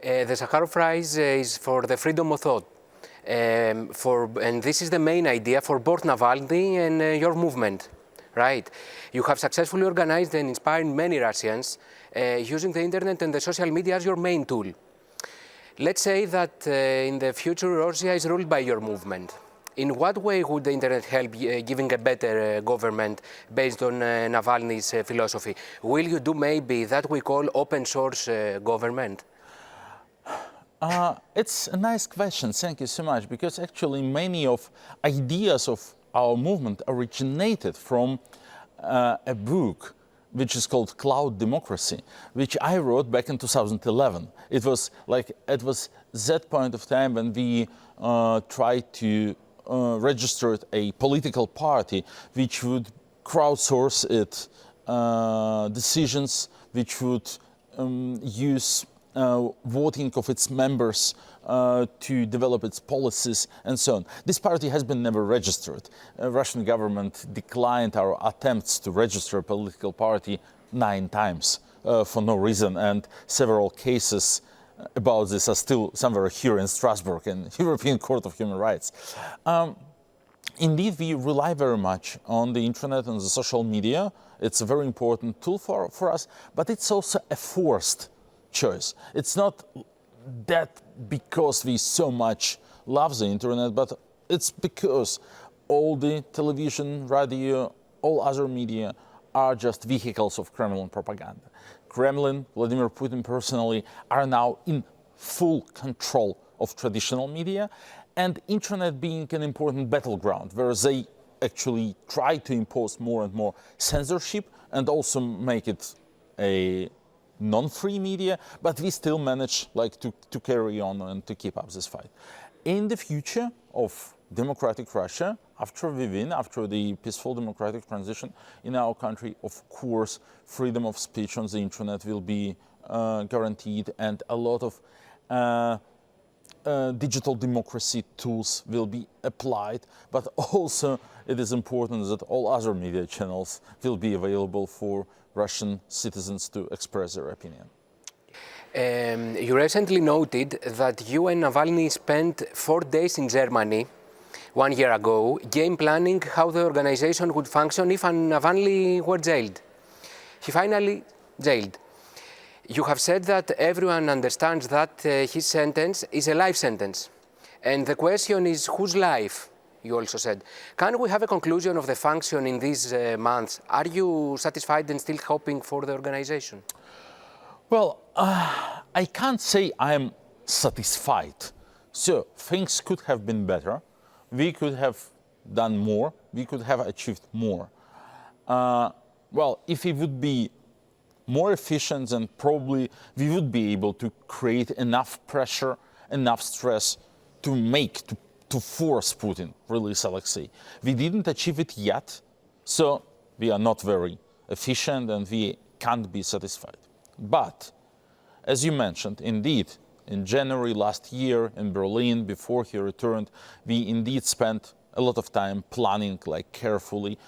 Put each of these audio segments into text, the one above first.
The Sakharov Prize is for the freedom of thought. And this is the main idea for both Navalny and your movement, right? You have successfully organized and inspired many Russians using the internet and the social media as your main tool. Let's say that in the future Russia is ruled by your movement. In what way would the internet help giving a better government based on Navalny's philosophy? Will you do maybe that we call open source government? It's a nice question, thank you so much, because actually many of ideas of our movement originated from a book which is called Cloud Democracy, which I wrote back in 2011. It was that point of time when we tried to register a political party which would crowdsource its decisions, which would use voting of its members to develop its policies and so on. This party has been never registered. Russian government declined our attempts to register a political party 9 times for no reason, and several cases about this are still somewhere here in Strasbourg in European Court of Human Rights. Indeed, we rely very much on the internet and the social media. It's a very important tool for us, but it's also a forced choice. It's not that because we so much love the internet, but it's because all the television, radio, all other media are just vehicles of Kremlin propaganda. Kremlin, Vladimir Putin personally, are now in full control of traditional media, and internet being an important battleground where they actually try to impose more and more censorship and also make it a non-free media, but we still manage to carry on and to keep up this fight. In the future of democratic Russia, after we win, after the peaceful democratic transition in our country, of course, freedom of speech on the internet will be guaranteed, and a lot of digital democracy tools will be applied, but also it is important that all other media channels will be available for Russian citizens to express their opinion. You recently noted that you and Navalny spent 4 days in Germany 1 year ago, game planning how the organization would function if Navalny were jailed. He finally jailed. You have said that everyone understands that his sentence is a life sentence. And the question is, whose life? You also said. Can we have a conclusion of the function in these months? Are you satisfied and still hoping for the organization? Well, I can't say I'm satisfied. So things could have been better. We could have done more. We could have achieved more. Well, if it would be more efficient, then probably we would be able to create enough pressure, enough stress to force Putin release Alexei. We didn't achieve it yet, so we are not very efficient and we can't be satisfied. But, as you mentioned, indeed, in January last year in Berlin, before he returned, we indeed spent a lot of time planning carefully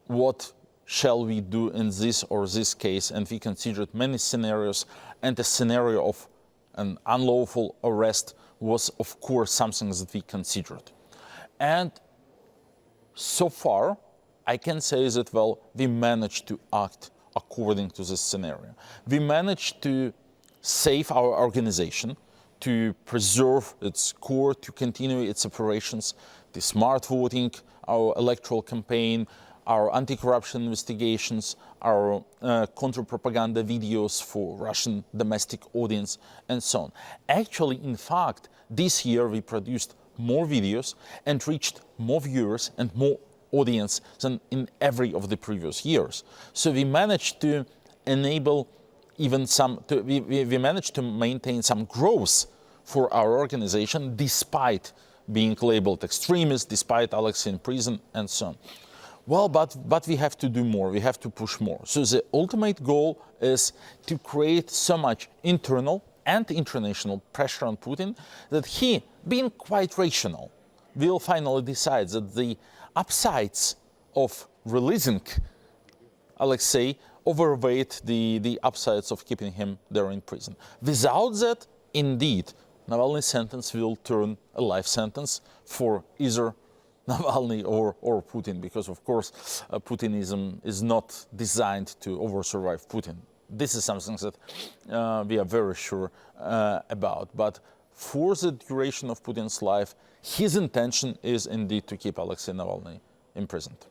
what shall we do in this or this case, and we considered many scenarios, and the scenario of an unlawful arrest was, of course, something that we considered. And so far, I can say that, well, we managed to act according to this scenario. We managed to save our organization, to preserve its core, to continue its operations, the smart voting, our electoral campaign, our anti-corruption investigations, our counter-propaganda videos for Russian domestic audience, and so on. Actually, in fact, this year we produced more videos and reached more viewers and more audience than in every of the previous years. So we managed to enable even we managed to maintain some growth for our organization despite being labeled extremists, despite Alexei in prison, and so on. Well, but we have to do more, we have to push more. So the ultimate goal is to create so much internal and international pressure on Putin that he, being quite rational, will finally decide that the upsides of releasing Alexei overweight the upsides of keeping him there in prison. Without that, indeed Navalny's sentence will turn a life sentence for either Navalny or Putin, because of course Putinism is not designed to over-survive Putin. This is something that we are very sure about. But for the duration of Putin's life, his intention is indeed to keep Alexei Navalny imprisoned.